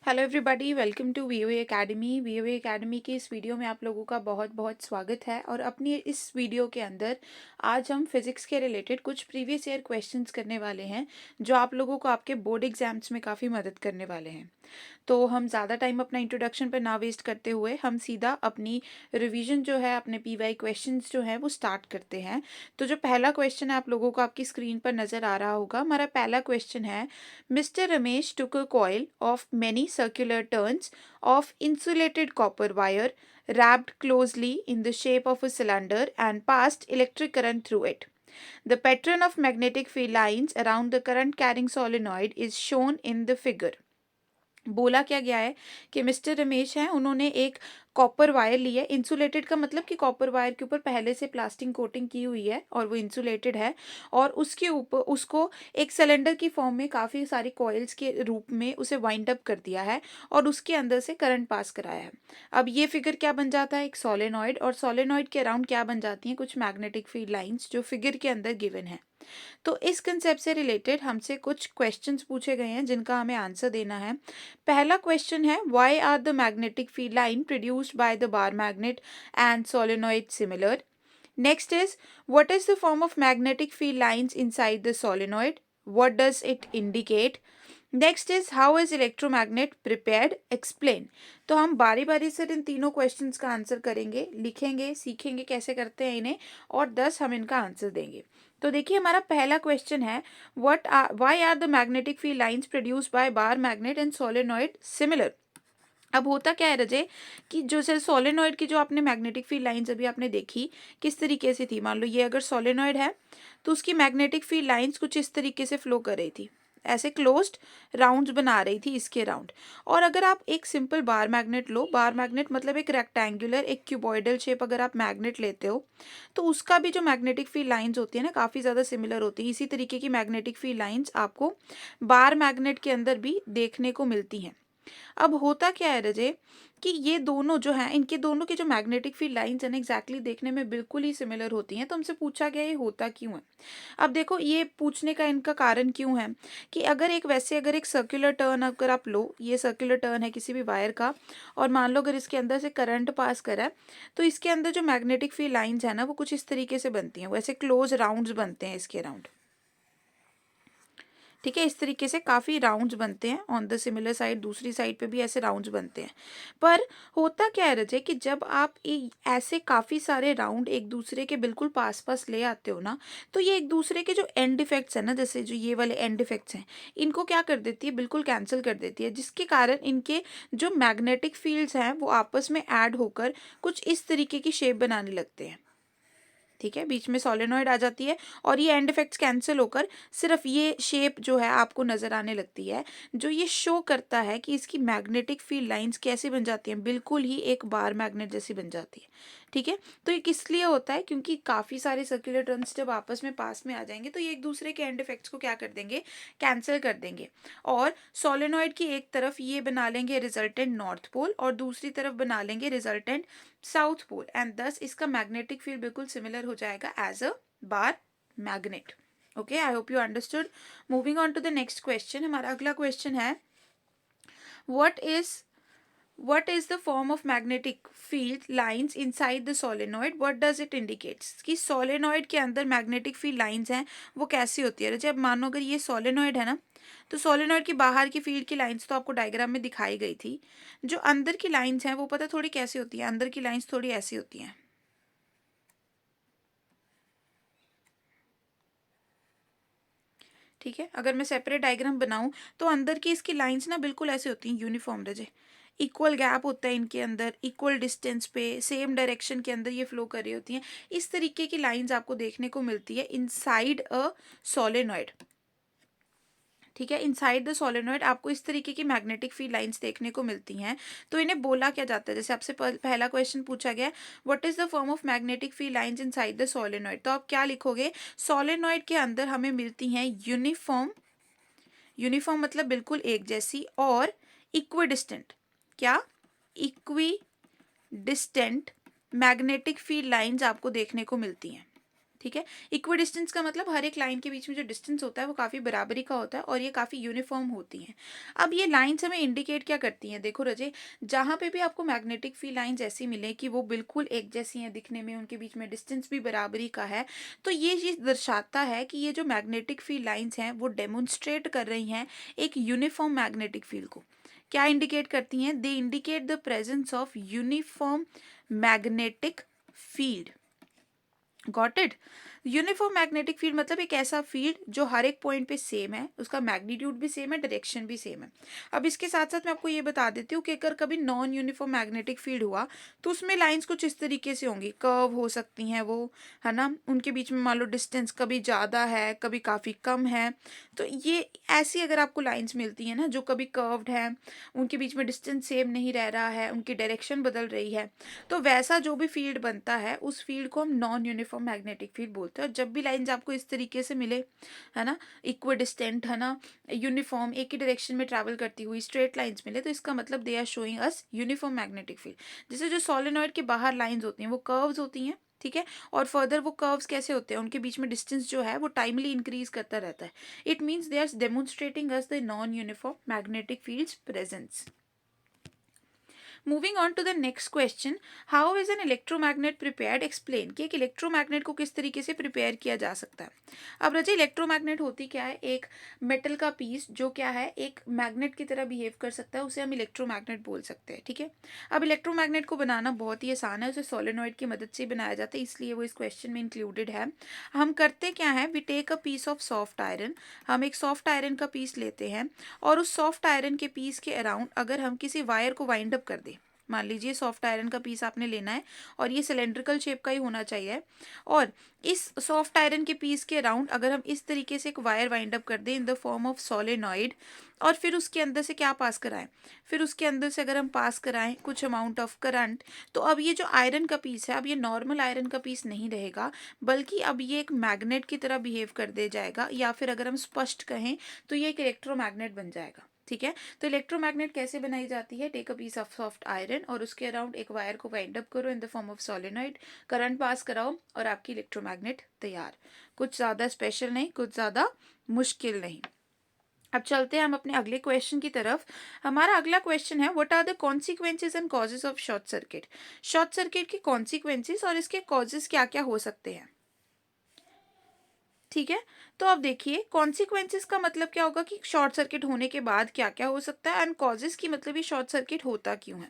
Hello everybody, welcome to VOA academy. VOA academy के इस video में आप लोगों का बहुत बहुत स्वागत है। और अपनी इस वीडियो के अंदर आज हम फिज़िक्स के रिलेटेड कुछ प्रीवियस ईयर क्वेश्चंस करने वाले हैं, जो आप लोगों को आपके बोर्ड एग्जाम्स में काफ़ी मदद करने वाले हैं। तो हम ज़्यादा टाइम अपना इंट्रोडक्शन पर ना वेस्ट करते हुए हम सीधा अपनी रिवीजन जो है, अपने पीवाई क्वेश्चंस जो हैं वो स्टार्ट करते हैं। तो जो पहला क्वेश्चन है आप लोगों को आपकी स्क्रीन पर नज़र आ रहा होगा। हमारा पहला क्वेश्चन है, Mr. Ramesh took a coil of many circular turns of insulated copper wire wrapped closely in the shape of a cylinder and passed electric current through it. The pattern of magnetic field lines around the current carrying solenoid is shown in the figure. बोला क्या गया है कि mister Ramesh हैं, उन्होंने एक copper wire ली है। Insulated का मतलब कि कॉपर वायर के ऊपर पहले से प्लास्टिक कोटिंग की हुई है और वो इंसुलेटेड है, और उसके ऊपर उसको एक सिलेंडर की फॉर्म में काफ़ी सारी कॉइल्स के रूप में उसे वाइंड अप कर दिया है और उसके अंदर से करंट पास कराया है। अब ये फिगर क्या बन जाता है, एक सोलेनॉइड, और सोलेनॉइड के अराउंड क्या बन जाती हैं, कुछ मैग्नेटिक फील्ड लाइंस जो फिगर के अंदर गिवन है। तो इस कंसेप्ट से रिलेटेड हमसे कुछ क्वेश्चंस पूछे गए हैं जिनका हमें आंसर देना है। पहला क्वेश्चन है, why are the magnetic field line produced by the bar magnet and solenoid similar? Next is, what is the form of magnetic field lines inside the solenoid? What does it indicate? Next is, how is electromagnet prepared? Explain. तो हम बारी बारी से इन तीनों questions का answer करेंगे, लिखेंगे, सीखेंगे कैसे करते हैं इन्हें, और 10 हम इनका आंसर देंगे। तो देखिए, हमारा पहला क्वेश्चन है, why are the magnetic field lines produced by bar magnet and solenoid similar? अब होता क्या है रजे, कि जो सोलेनॉइड की जो आपने मैग्नेटिक फील्ड लाइंस अभी आपने देखी किस तरीके से थी, मान लो ये अगर सोलेनॉइड है तो उसकी मैग्नेटिक फील्ड लाइंस कुछ इस तरीके से फ्लो कर रही थी, ऐसे क्लोज्ड राउंड्स बना रही थी इसके राउंड। और अगर आप एक सिंपल बार मैग्नेट लो, बार मैग्नेट मतलब एक रेक्टेंगुलर, एक क्यूबॉइडल शेप अगर आप मैग्नेट लेते हो, तो उसका भी जो मैग्नेटिक फील्ड लाइंस होती है ना, काफ़ी ज़्यादा सिमिलर होती है। इसी तरीके की मैग्नेटिक फील्ड लाइंस आपको बार मैग्नेट के अंदर भी देखने को मिलती हैं। अब होता क्या है रजे, कि ये दोनों जो हैं, इनके दोनों की जो मैग्नेटिक फील्ड लाइंस हैं ना, एग्जैक्टली देखने में बिल्कुल ही सिमिलर होती हैं। तो हमसे पूछा गया ये होता क्यों है। अब देखो, ये पूछने का इनका कारण क्यों है, कि अगर एक सर्कुलर टर्न अगर आप लो, ये सर्कुलर टर्न है किसी भी वायर का, और मान लो अगर इसके अंदर से करंट पास करा है, तो इसके अंदर जो मैग्नेटिक फील्ड लाइंस है ना, वो कुछ इस तरीके से बनती हैं, वैसे क्लोज राउंड्स बनते हैं इसके राउंड। ठीक है, इस तरीके से काफ़ी राउंड्स बनते हैं ऑन द सिमिलर साइड, दूसरी साइड पे भी ऐसे राउंड्स बनते हैं। पर होता क्या है रजे, कि जब आप ऐसे काफ़ी सारे राउंड एक दूसरे के बिल्कुल पास पास ले आते हो ना, तो ये एक दूसरे के जो एंड इफेक्ट्स हैं ना, जैसे जो ये वाले एंड इफेक्ट्स हैं, इनको क्या कर देती है, बिल्कुल कैंसिल कर देती है, जिसके कारण इनके जो मैग्नेटिक फील्ड्स हैं वो आपस में ऐड होकर कुछ इस तरीके की शेप बनाने लगते हैं। ठीक है, बीच में सोलेनॉइड आ जाती है और ये एंड इफेक्ट्स कैंसिल होकर सिर्फ ये शेप जो है आपको नजर आने लगती है, जो ये शो करता है कि इसकी मैग्नेटिक फील्ड लाइंस कैसी बन जाती हैं, बिल्कुल ही एक बार मैग्नेट जैसी बन जाती है। ठीक है, तो ये किस लिए होता है, क्योंकि काफ़ी सारे सर्कुलर टर्न्स जब आपस में पास में आ जाएंगे तो ये एक दूसरे के एंड इफेक्ट्स को क्या कर देंगे, कैंसिल कर देंगे। और सोलेनॉइड की एक तरफ ये बना लेंगे रिजल्टेंट नॉर्थ पोल और दूसरी तरफ बना लेंगे रिजल्टेंट साउथ पोल, एंड दस इसका मैग्नेटिक फील्ड बिल्कुल सिमिलर हो जाएगा as a bar magnet. Okay, I hope you understood. Moving on to the next question, हमारा अगला क्वेश्चन है, what is what is the form of magnetic field lines inside the solenoid, what does it indicates? कि solenoid के अंदर magnetic field lines हैं वो कैसी होती है। जब मानो अगर ये solenoid है ना, तो solenoid की बाहर की फील्ड की लाइंस तो आपको डायग्राम में दिखाई गई थी, जो अंदर की लाइंस हैं वो पता थोड़ी कैसी होती है, अंदर की लाइंस थोड़ी ऐसी होती हैं। ठीक है, अगर मैं सेपरेट डायग्राम बनाऊं तो अंदर की इसकी लाइंस ना बिल्कुल ऐसे होती हैं, यूनिफॉर्म रजे, इक्वल गैप होता है इनके अंदर, इक्वल डिस्टेंस पे सेम डायरेक्शन के अंदर ये फ्लो कर रही होती हैं। इस तरीके की लाइंस आपको देखने को मिलती है इनसाइड अ सोलेनॉइड। ठीक है, इनसाइड द सोलेनॉइड आपको इस तरीके की मैग्नेटिक फील्ड लाइंस देखने को मिलती हैं। तो इन्हें बोला क्या जाता है, जैसे आपसे पहला क्वेश्चन पूछा गया, what is the form of magnetic field lines inside the solenoid, तो आप क्या लिखोगे, सोलेनॉइड के अंदर हमें मिलती हैं यूनिफॉर्म, यूनिफॉर्म मतलब बिल्कुल एक जैसी, और इक्विडिस्टेंट, क्या, equi distant magnetic field lines आपको देखने को मिलती हैं। ठीक है। इक्वी डिस्टेंस का मतलब हर एक लाइन के बीच में जो डिस्टेंस होता है वो काफ़ी बराबरी का होता है और ये काफ़ी यूनिफॉर्म होती हैं। अब ये लाइन्स हमें इंडिकेट क्या करती हैं, देखो रजे, जहाँ पे भी आपको मैग्नेटिक फील्ड लाइन्स ऐसी मिले कि वो बिल्कुल एक जैसी हैं दिखने में, उनके बीच में डिस्टेंस भी बराबरी का है, तो ये चीज़ दर्शाता है कि ये जो मैग्नेटिक फील्ड लाइन्स हैं वो डेमोन्स्ट्रेट कर रही हैं एक यूनिफॉर्म मैग्नेटिक फील्ड को। क्या इंडिकेट करती हैं? They indicate the presence of uniform magnetic field. Got it. Uniform magnetic field मतलब एक ऐसा फील्ड जो हर एक पॉइंट पे सेम है, उसका मैग्नीट्यूड भी सेम है, डायरेक्शन भी सेम है। अब इसके साथ साथ मैं आपको ये बता देती हूँ कि अगर कभी नॉन यूनिफॉर्म मैग्नेटिक फील्ड हुआ तो उसमें लाइंस कुछ इस तरीके से होंगी, कर्व हो सकती हैं वो, है ना, उनके बीच में मान लो डिस्टेंस कभी ज़्यादा है कभी काफ़ी कम है। तो ये ऐसी अगर आपको लाइंस मिलती हैं ना जो कभी कर्व्ड है, उनके बीच में डिस्टेंस सेम नहीं रह रहा है, उनकी डायरेक्शन बदल रही है, तो वैसा जो भी फील्ड बनता है उस फील्ड को हम नॉन यूनिफॉर्म मैग्नेटिक फील्ड बोलते हैं। और जब भी लाइंस आपको इस तरीके से मिले, है ना, इक्विडिस्टेंट, है ना, यूनिफॉर्म, एक ही डायरेक्शन में ट्रैवल करती हुई स्ट्रेट लाइंस मिले, तो इसका मतलब they are showing us uniform magnetic field. जैसे जो सोलेनॉइड के बाहर लाइंस होती हैं वो कर्व्स होती हैं, ठीक है, और फर्दर वो कर्व्स कैसे होते हैं, उनके बीच में डिस्टेंस जो है वो टाइमली इंक्रीज करता रहता है। It means they are demonstrating us the non uniform magnetic fields presence. Moving on to the next question, how is an electromagnet prepared, explain कि एक इलेक्ट्रोमैग्नेट को किस तरीके से प्रिपेयर किया जा सकता है। अब रजे, इलेक्ट्रोमैग्नेट होती क्या है? एक मेटल का पीस जो क्या है एक मैग्नेट की तरह बिहेव कर सकता है, उसे हम इलेक्ट्रोमैग्नेट बोल सकते हैं, ठीक है। अब इलेक्ट्रोमैग्नेट को बनाना बहुत ही आसान है, उसे सोलेनॉइड की मदद से बनाया जाता है, इसलिए वो इस क्वेश्चन में इंक्लूडेड है। हम करते क्या है, we take a piece of soft iron, हम एक सॉफ्ट आयरन का पीस लेते हैं और उस सॉफ्ट आयरन के पीस के अराउंड अगर हम किसी वायर को वाइंड अप कर दें, मान लीजिए सॉफ्ट आयरन का पीस आपने लेना है और ये सिलेंड्रिकल शेप का ही होना चाहिए, और इस सॉफ्ट आयरन के पीस के अराउंड अगर हम इस तरीके से एक वायर वाइंड अप कर दें इन द फॉर्म ऑफ सोलेनॉइड, और फिर उसके अंदर से क्या पास कराएं, फिर उसके अंदर से अगर हम पास कराएं कुछ अमाउंट ऑफ करंट, तो अब ये जो आयरन का पीस है अब ये नॉर्मल आयरन का पीस नहीं रहेगा, बल्कि अब ये एक मैग्नेट की तरह बिहेव कर दे जाएगा, या फिर अगर हम स्पष्ट कहें तो ये एक इलेक्ट्रोमैग्नेट बन जाएगा, ठीक है। तो इलेक्ट्रोमैग्नेट कैसे बनाई जाती है, take a piece of soft iron और उसके अराउंड एक वायर को वाइंड अप करो in the form of solenoid, current pass कराओ और आपकी इलेक्ट्रोमैग्नेट तैयार। कुछ ज़्यादा स्पेशल नहीं, कुछ ज़्यादा मुश्किल नहीं। अब चलते हैं हम अपने अगले क्वेश्चन की तरफ। हमारा अगला क्वेश्चन है, what are the consequences and causes of short circuit. Short circuit के कॉन्सिक्वेंसेज और इसके कॉजेज क्या क्या हो सकते हैं, ठीक है। तो अब देखिए कॉन्सिक्वेंसेस का मतलब क्या होगा कि शॉर्ट सर्किट होने के बाद क्या क्या हो सकता है, एंड कॉजेस की मतलब ये शॉर्ट सर्किट होता क्यों है।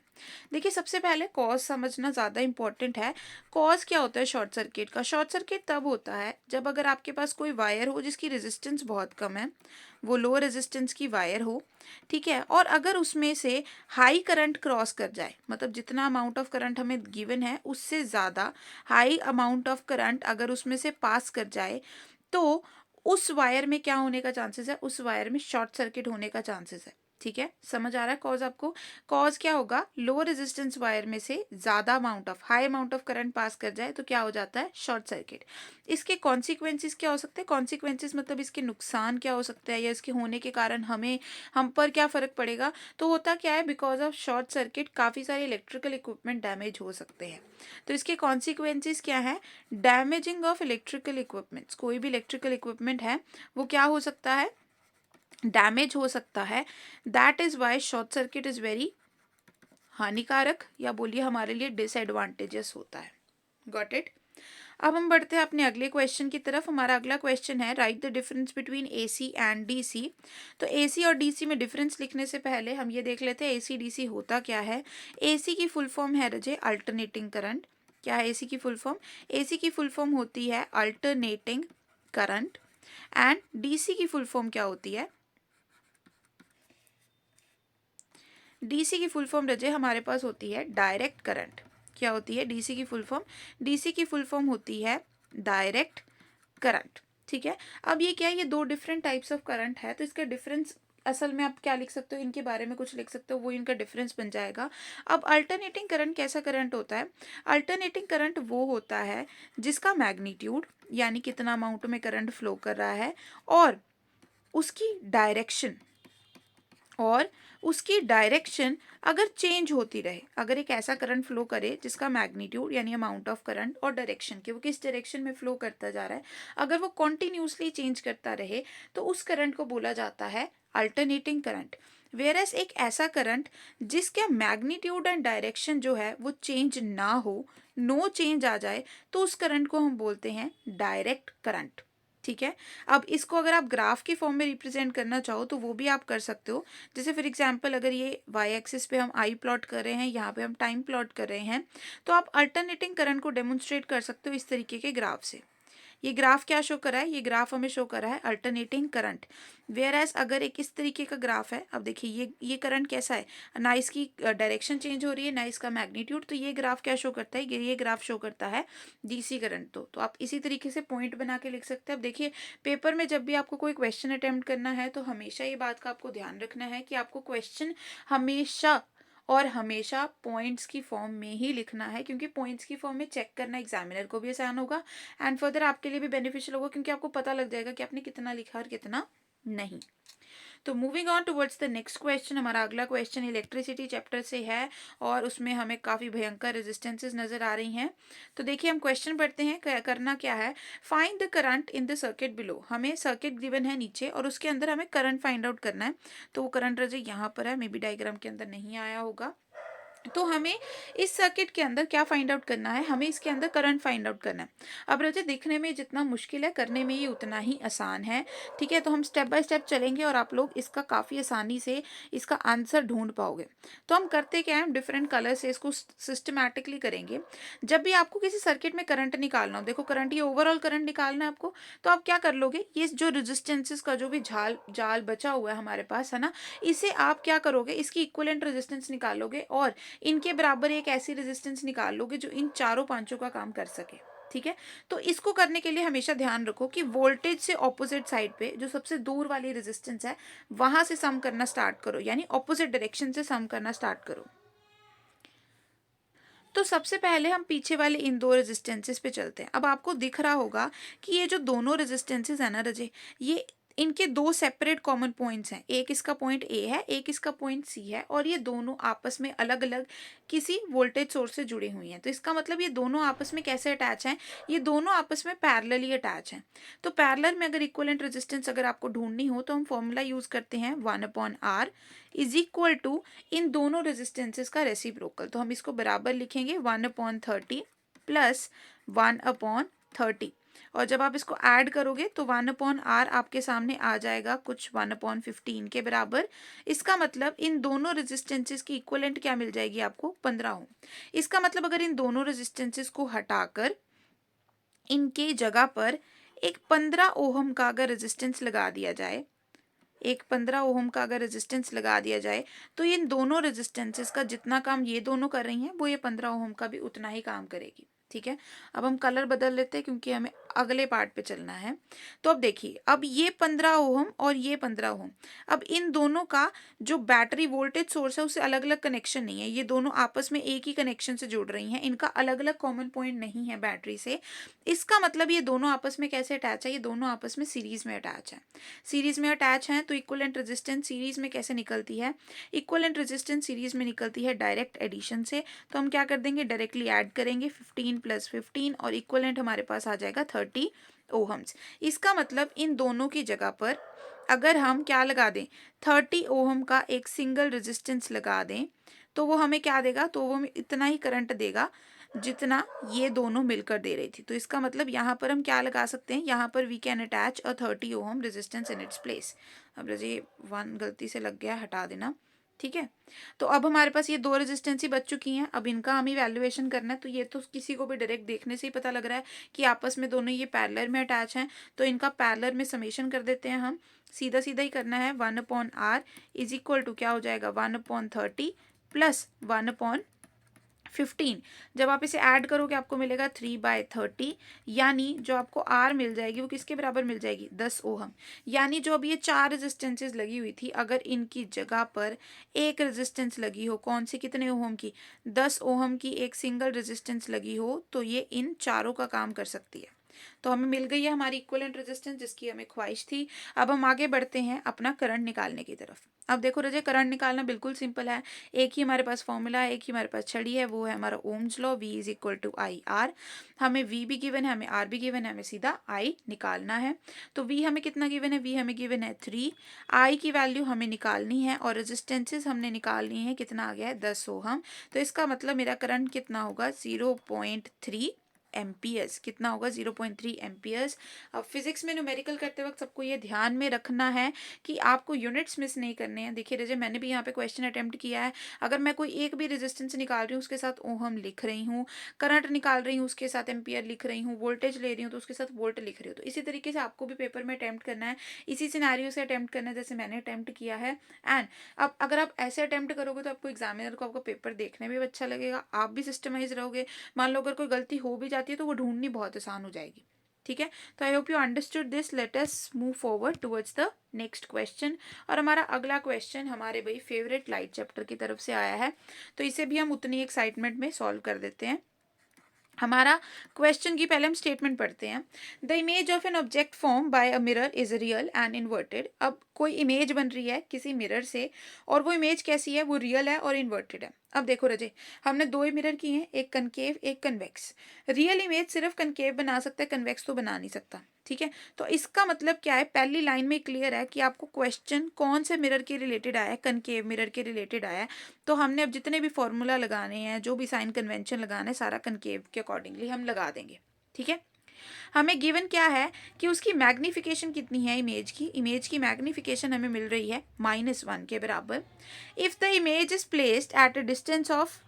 देखिए सबसे पहले कॉज समझना ज़्यादा इंपॉर्टेंट है। कॉज क्या होता है शॉर्ट सर्किट का? शॉर्ट सर्किट तब होता है जब अगर आपके पास कोई वायर हो जिसकी रेजिस्टेंस बहुत कम है, वो लो रेजिस्टेंस की वायर हो, ठीक है, और अगर उसमें से हाई करंट क्रॉस कर जाए, मतलब जितना अमाउंट ऑफ करंट हमें गिवन है उससे ज़्यादा हाई अमाउंट ऑफ करंट अगर उसमें से पास कर जाए, तो उस वायर में क्या होने का चांसेस है, उस वायर में शॉर्ट सर्किट होने का चांसेस है, ठीक है। समझ आ रहा है कॉज आपको? कॉज क्या होगा, लो रेजिस्टेंस वायर में से ज्यादा amount of high amount of current pass कर जाए तो क्या हो जाता है, शॉर्ट सर्किट। इसके कॉन्सिक्वेंसेस क्या हो सकते हैं, कॉन्सिक्वेंसेस मतलब इसके नुकसान क्या हो सकते हैं या इसके होने के कारण हम पर क्या फर्क पड़ेगा। तो होता क्या है, बिकॉज ऑफ शॉर्ट सर्किट काफी सारे इलेक्ट्रिकल इक्विपमेंट डैमेज हो सकते हैं। तो इसके कॉन्सिक्वेंसेस क्या है, डैमेजिंग ऑफ इलेक्ट्रिकल इक्विपमेंट्स, कोई भी इलेक्ट्रिकल इक्विपमेंट है वो क्या हो सकता है, डैमेज हो सकता है। That is why short circuit is very हानिकारक, या बोलिए हमारे लिए डिसएडवांटेजेस होता है। Got it. अब हम बढ़ते हैं अपने अगले क्वेश्चन की तरफ। हमारा अगला क्वेश्चन है, right the difference between AC and DC. तो एसी और डीसी में डिफरेंस लिखने से पहले हम ये देख लेते हैं एसी डीसी होता क्या है। एसी की फुल फॉर्म है रजे अल्टरनेटिंग करंट। क्या है एसी की फुल फॉर्म? एसी की फुल फॉर्म होती है अल्टरनेटिंग करंट। एंड डीसी की फुल फॉर्म क्या होती है? डीसी की फुल फॉर्म रजे हमारे पास होती है डायरेक्ट करंट। क्या होती है डीसी की फुल फॉर्म? डीसी की फुल फॉर्म होती है डायरेक्ट करंट, ठीक है। अब ये क्या है, ये दो डिफरेंट टाइप्स ऑफ करंट है, तो इसका डिफरेंस असल में आप क्या लिख सकते हो, इनके बारे में कुछ लिख सकते हो, वो इनका डिफरेंस बन जाएगा। अब अल्टरनेटिंग करंट कैसा करंट होता है? अल्टरनेटिंग करंट वो होता है जिसका मैग्नीट्यूड यानी कितना अमाउंट में करंट फ्लो कर रहा है और उसकी डायरेक्शन और उसकी डायरेक्शन अगर चेंज होती रहे, अगर एक ऐसा करंट फ्लो करे जिसका मैग्नीट्यूड यानी अमाउंट ऑफ करंट और डायरेक्शन कि वो किस डायरेक्शन में फ्लो करता जा रहा है, अगर वो कॉन्टिन्यूसली चेंज करता रहे तो उस करंट को बोला जाता है अल्टरनेटिंग करंट। वेयरएस एक ऐसा करंट जिसका मैग्नीट्यूड एंड डायरेक्शन जो है वो चेंज ना हो, नो चेंज आ जाए, तो उस करंट को हम बोलते हैं डायरेक्ट करंट। ठीक है। अब इसको अगर आप ग्राफ की फॉर्म में रिप्रेजेंट करना चाहो तो वो भी आप कर सकते हो। जैसे फॉर एग्जांपल अगर ये वाई एक्सिस पे हम आई प्लॉट कर रहे हैं, यहाँ पे हम टाइम प्लॉट कर रहे हैं, तो आप अल्टरनेटिंग करंट को डेमोन्स्ट्रेट कर सकते हो इस तरीके के ग्राफ से। ये ग्राफ क्या शो कर रहा है, ये ग्राफ हमें शो कर रहा है अल्टरनेटिंग करंट। वेयर एज अगर एक इस तरीके का ग्राफ है, अब देखिए ये करंट कैसा है, ना इसकी डायरेक्शन चेंज हो रही है ना इसका मैग्नीट्यूड, तो ये ग्राफ क्या शो करता है, ये ग्राफ शो करता है डीसी करंट। तो आप इसी तरीके से पॉइंट बना के लिख सकते हैं। अब देखिए पेपर में जब भी आपको कोई क्वेश्चन अटेम्प्ट करना है तो हमेशा ये बात का आपको ध्यान रखना है कि आपको क्वेश्चन हमेशा और हमेशा पॉइंट्स की फॉर्म में ही लिखना है, क्योंकि पॉइंट्स की फॉर्म में चेक करना एग्जामिनर को भी आसान होगा एंड फर्दर आपके लिए भी बेनिफिशियल होगा, क्योंकि आपको पता लग जाएगा कि आपने कितना लिखा और कितना नहीं। तो moving on towards the next question, हमारा अगला क्वेश्चन इलेक्ट्रिसिटी चैप्टर से है और उसमें हमें काफ़ी भयंकर रेजिस्टेंसेस नज़र आ रही हैं। तो देखिए हम क्वेश्चन पढ़ते हैं, करना क्या है, find the current in the circuit below. हमें सर्किट गिवन है नीचे और उसके अंदर हमें करंट फाइंड आउट करना है। तो वो करंट रजे यहाँ पर है, मे बी डायग्राम के अंदर नहीं आया होगा। तो हमें इस सर्किट के अंदर क्या फाइंड आउट करना है, हमें इसके अंदर करंट फाइंड आउट करना है। अब रजे दिखने में जितना मुश्किल है करने में ये उतना ही आसान है। ठीक है, तो हम स्टेप बाय स्टेप चलेंगे और आप लोग इसका काफ़ी आसानी से इसका आंसर ढूंढ पाओगे। तो हम करते क्या है, हम डिफरेंट कलर से इसको सिस्टमैटिकली करेंगे। जब भी आपको किसी सर्किट में करंट निकालना हो, देखो करंट ये ओवरऑल करंट निकालना है आपको, तो आप क्या कर लोगे, ये जो रेजिस्टेंसेस का जो भी जाल बचा हुआ है हमारे पास है ना, इसे आप क्या करोगे, इसकी इक्विवेलेंट रेजिस्टेंस निकालोगे और इनके बराबर एक ऐसी रेजिस्टेंस निकाल लोगे जो इन चारों पांचों का काम कर सके। ठीक है, तो इसको करने के लिए हमेशा ध्यान रखो कि वोल्टेज से ऑपोजिट साइड पे जो सबसे दूर वाली रेजिस्टेंस है वहां से सम करना स्टार्ट करो, यानी ऑपोजिट डायरेक्शन से सम करना स्टार्ट करो। तो सबसे पहले हम पीछे वाले इन दो रेजिस्टेंसेस पे चलते हैं। अब आपको दिख रहा होगा कि ये जो दोनों रेजिस्टेंसेस है ना रजे, ये इनके दो सेपरेट कॉमन पॉइंट्स हैं। एक इसका पॉइंट ए है, एक इसका पॉइंट सी है, और ये दोनों आपस में अलग अलग किसी वोल्टेज सोर्स से जुड़ी हुई हैं। तो इसका मतलब ये दोनों आपस में कैसे अटैच हैं, ये दोनों आपस में पैरेलली अटैच हैं। तो पैरेलल में अगर इक्विवेलेंट रेजिस्टेंस अगर आपको ढूंढनी हो तो हम फॉर्मूला यूज करते हैं 1/r इज इक्वल टू इन दोनों रेजिस्टेंसेस का रेसिप्रोकल। तो हम इसको बराबर लिखेंगे 1/30 प्लस 1/30, और जब आप इसको ऐड करोगे तो 1/r आपके सामने आ जाएगा कुछ 1/15 के बराबर। इसका मतलब इन दोनों रेजिस्टेंसेस की इक्विवेलेंट क्या मिल जाएगी आपको, 15 ओम। इसका मतलब अगर इन दोनों रेजिस्टेंसेस को हटाकर इनके जगह पर एक 15 ओहम का अगर रेजिस्टेंस लगा दिया जाए, एक 15 ओहम का अगर रेजिस्टेंस लगा दिया जाए, तो इन दोनों रेजिस्टेंसेस का जितना काम ये दोनों कर रही हैं वो ये 15 ओहम का भी उतना ही काम करेगी। ठीक है, अब हम कलर बदल लेते हैं क्योंकि हमें अगले पार्ट पे चलना है। तो अब देखिए, अब ये 15 ओहम और ये 15 ओहम, अब इन दोनों का जो बैटरी वोल्टेज सोर्स है उससे अलग अलग कनेक्शन नहीं है, ये दोनों आपस में एक ही कनेक्शन से जुड़ रही हैं, इनका अलग अलग कॉमन पॉइंट नहीं है बैटरी से। इसका मतलब ये दोनों आपस में कैसे अटैच है, ये दोनों आपस में सीरीज में अटैच है। सीरीज में अटैच हैं तो इक्विवेलेंट रेजिस्टेंस सीरीज में कैसे निकलती है, इक्विवेलेंट रेजिस्टेंस सीरीज में निकलती है डायरेक्ट एडिशन से। तो हम क्या कर देंगे, डायरेक्टली ऐड करेंगे 15 + 15 और इक्विवेलेंट हमारे पास आ जाएगा 30 ओहम्स। इसका मतलब इन दोनों की जगह पर अगर हम क्या लगा दें, 30 ओहम का एक सिंगल रेजिस्टेंस लगा दें, तो वो हमें क्या देगा, तो वो हमें इतना ही करंट देगा जितना ये दोनों मिलकर दे रही थी। तो इसका मतलब यहाँ पर हम क्या लगा सकते हैं, यहाँ पर we can attach a 30 ohm resistance in its place. अब ये 1 गलती से लग गया, हटा देना। ठीक है, तो अब हमारे पास ये दो रेजिस्टेंस ही बच चुकी हैं, अब इनका हमें वैल्यूएशन करना है। तो ये तो किसी को भी डायरेक्ट देखने से ही पता लग रहा है कि आपस में दोनों ये पैरेलल में अटैच हैं, तो इनका पैरेलल में समेशन कर देते हैं हम। सीधा सीधा ही करना है, 1/r इज इक्वल टू क्या हो जाएगा, 1/30 प्लस 1/15। जब आप इसे ऐड करोगे आपको मिलेगा 3/30, यानी जो आपको आर मिल जाएगी वो किसके बराबर मिल जाएगी, 10 ओहम। यानी जो अब ये चार रेजिस्टेंसेस लगी हुई थी, अगर इनकी जगह पर एक रेजिस्टेंस लगी हो, कौन सी, कितने ओहम की, 10 ओहम की एक सिंगल रेजिस्टेंस लगी हो, तो ये इन चारों का काम कर सकती है। तो हमें मिल गई है हमारी इक्विवेलेंट रेजिस्टेंस जिसकी हमें ख्वाहिश थी। अब हम आगे बढ़ते हैं अपना करंट निकालने की तरफ। अब देखो रजे, करंट निकालना बिल्कुल सिंपल है। एक ही हमारे पास फॉर्मूला है, एक ही हमारे पास छड़ी है, वो है हमारा Ohm's law, V is equal to I R. हमें V भी गिवन है, हमें R भी गिवन है, हमें सीधा I निकालना है। तो V हमें कितना गिवन है? V हमें गिवन है 3। I की वैल्यू हमें निकालनी है और रेजिस्टेंसेस हमने निकालनी है, कितना आ गया है 10 ओहम। तो इसका मतलब मेरा करंट कितना होगा? 0.3 एम्पियर्स। कितना होगा? 0.3 एम्पियर्स। अब फिजिक्स में न्यूमेरिकल करते वक्त सबको ये ध्यान में रखना है कि आपको यूनिट्स मिस नहीं करने हैं। देखिए रजे, मैंने भी यहाँ पे क्वेश्चन अटेम्प्ट किया है। अगर मैं कोई एक भी रेजिस्टेंस निकाल रही हूँ उसके साथ ओहम लिख रही हूँ, करंट निकाल रही हूँ उसके साथ एम्पियर लिख रही हूँ, वोल्टेज ले रही हूँ तो उसके साथ वोल्ट लिख रही हूँ। तो इसी तरीके से आपको भी पेपर में अटेम्प्ट करना है, इसी सिनेरियो से अटेम्प्ट करना है जैसे मैंने अटेम्प्ट किया है। एंड अब अगर आप ऐसे अटेम्प्ट करोगे तो आपको एग्जामिनर को आपका पेपर देखने में भी अच्छा लगेगा, आप भी सिस्टमाइज रहोगे। मान लो अगर कोई गलती हो भी जाती है तो वो ढूंढनी बहुत आसान हो जाएगी। ठीक है, तो आई hope you understood this. Let us move forward towards the next question. और हमारा अगला क्वेश्चन हमारे भाई फेवरेट लाइट चैप्टर की तरफ से आया है, तो इसे भी हम उतनी एक्साइटमेंट में सॉल्व कर देते हैं। हमारा क्वेश्चन की पहले हम स्टेटमेंट पढ़ते हैं। The image of an object form by a mirror is real and inverted. अब कोई इमेज बन रही है किसी मिरर से, और वो इमेज कैसी है? वो रियल है और इन्वर्टेड है। अब देखो रजे, हमने दो ही मिरर किए हैं, एक कनकेव एक कन्वेक्स। रियल इमेज सिर्फ कनकेव बना सकता है, कन्वेक्स तो बना नहीं सकता। ठीक है, तो इसका मतलब क्या है? पहली लाइन में क्लियर है कि आपको क्वेश्चन कौन से मिरर के रिलेटेड आया है, कनकेव मिरर के रिलेटेड आया है। तो हमने अब जितने भी फॉर्मूला लगाने हैं, जो भी साइन कन्वेंशन लगाना है, सारा कनकेव के अकॉर्डिंगली हम लगा देंगे। ठीक है, हमें गिवन क्या है कि उसकी मैग्निफिकेशन कितनी है? इमेज की मैग्निफिकेशन हमें मिल रही है -1 के बराबर। If the image is placed at a distance of